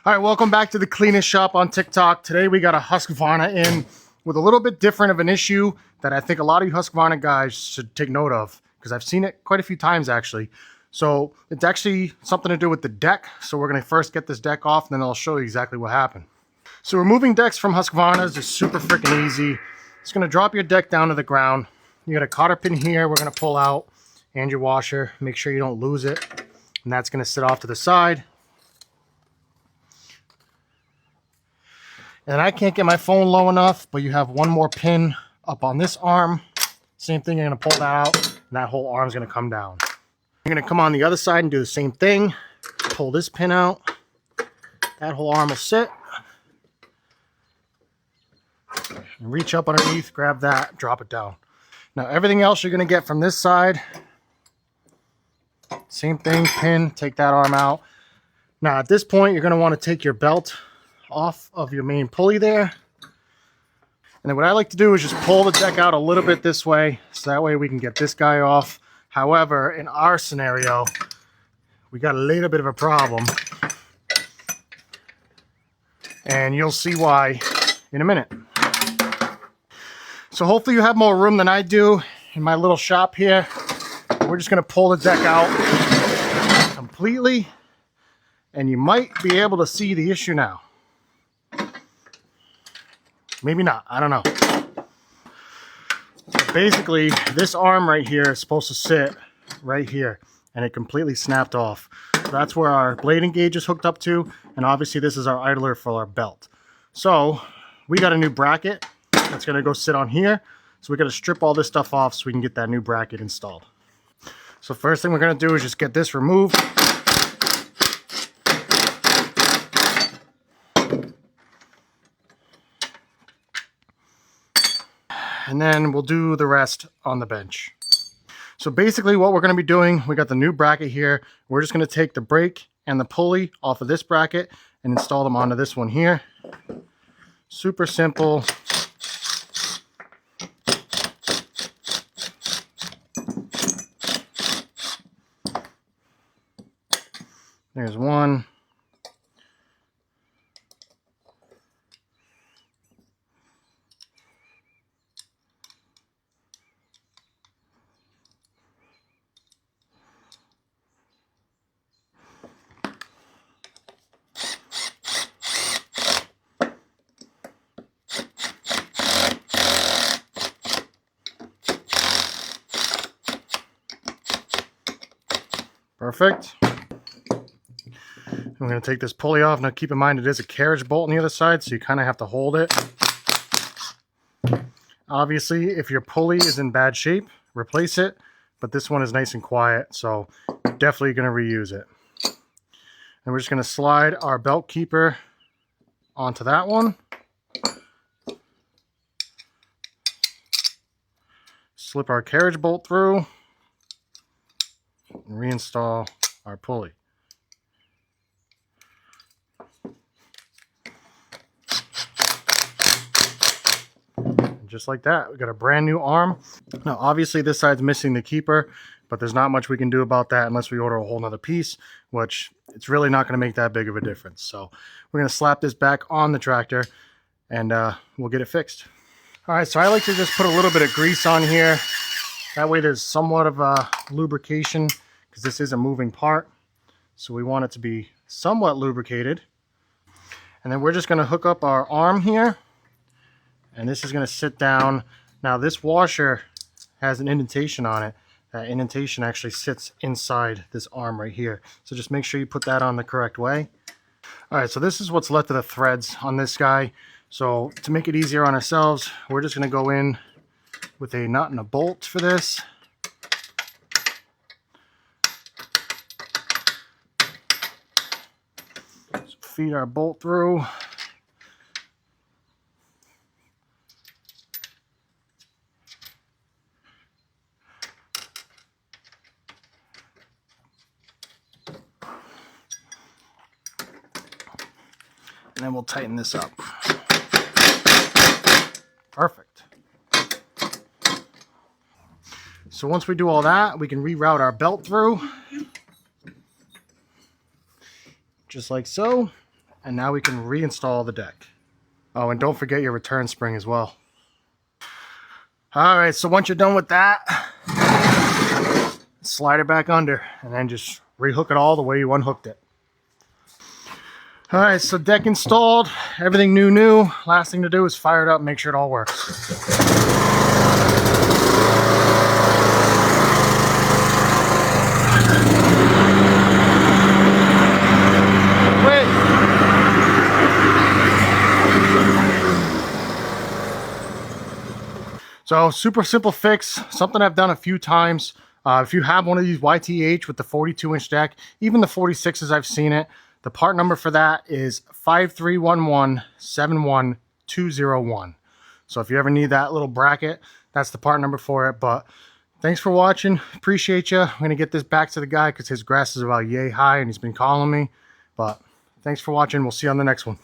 All right, welcome back to the cleanest shop on TikTok. Today we got a Husqvarna in with a little bit different of an issue that I think a lot of you Husqvarna guys should take note of because I've seen it quite a few times actually. So it's actually something to do with the deck. So we're gonna first get this deck off and then I'll show you exactly what happened. So removing decks from Husqvarnas is super freaking easy. It's gonna drop your deck down to the ground. You got a cotter pin here we're gonna pull out and your washer. Make sure you don't lose it. And that's gonna sit off to the side. And I can't get my phone low enough, but you have one more pin up on this arm. Same thing, you're gonna pull that out, and that whole arm's gonna come down. You're gonna come on the other side and do the same thing. Pull this pin out. That whole arm will sit. And reach up underneath, grab that, drop it down. Now everything else you're gonna get from this side. Same thing, pin, take that arm out. Now at this point, you're gonna wanna take your belt off of your main pulley there. And then what I like to do is just pull the deck out a little bit this way, so that way we can get this guy off. However, in our scenario, we got a little bit of a problem. And you'll see why in a minute. So hopefully you have more room than I do in my little shop here. We're just gonna pull the deck out completely, and you might be able to see the issue now. Maybe not, I don't know. But basically, this arm right here is supposed to sit right here, and it completely snapped off. So that's where our blade engage is hooked up to, and obviously this is our idler for our belt. So we got a new bracket that's gonna go sit on here. So we gotta strip all this stuff off so we can get that new bracket installed. So first thing we're gonna do is just get this removed. And then we'll do the rest on the bench. So basically what we're going to be doing, we got the new bracket here. We're just going to take the brake and the pulley off of this bracket and install them onto this one here. Super simple. There's one. Perfect. I'm going to take this pulley off. Now keep in mind it is a carriage bolt on the other side, so you kind of have to hold it. Obviously, if your pulley is in bad shape, replace it. But this one is nice and quiet, so definitely going to reuse it. And we're just going to slide our belt keeper onto that one. Slip our carriage bolt through. And reinstall our pulley. And just like that, we got a brand new arm. Now obviously this side's missing the keeper, but there's not much we can do about that unless we order a whole nother piece, which it's really not going to make that big of a difference. So we're going to slap this back on the tractor and we'll get it fixed. All right, so I like to just put a little bit of grease on here. That way there's somewhat of a lubrication, because this is a moving part. So we want it to be somewhat lubricated. And then we're just going to hook up our arm here. And this is going to sit down. Now this washer has an indentation on it. That indentation actually sits inside this arm right here. So just make sure you put that on the correct way. All right, so this is what's left of the threads on this guy. So to make it easier on ourselves, we're just going to go in with a nut and a bolt for this. So feed our bolt through. And then we'll tighten this up. Perfect. So once we do all that, we can reroute our belt through. Just like so. and now we can reinstall the deck. Oh, and don't forget your return spring as well. All right, so once you're done with that, slide it back under and then just rehook it all the way you unhooked it. All right, so deck installed, everything new. Last thing to do is fire it up and make sure it all works. So super simple fix, something I've done a few times. If you have one of these YTH with the 42-inch deck, even the 46s I've seen it, the part number for that is 5311-71201. So if you ever need that little bracket, that's the part number for it. But thanks for watching. Appreciate you. I'm going to get this back to the guy because his grass is about yay high and he's been calling me. But thanks for watching. We'll see you on the next one.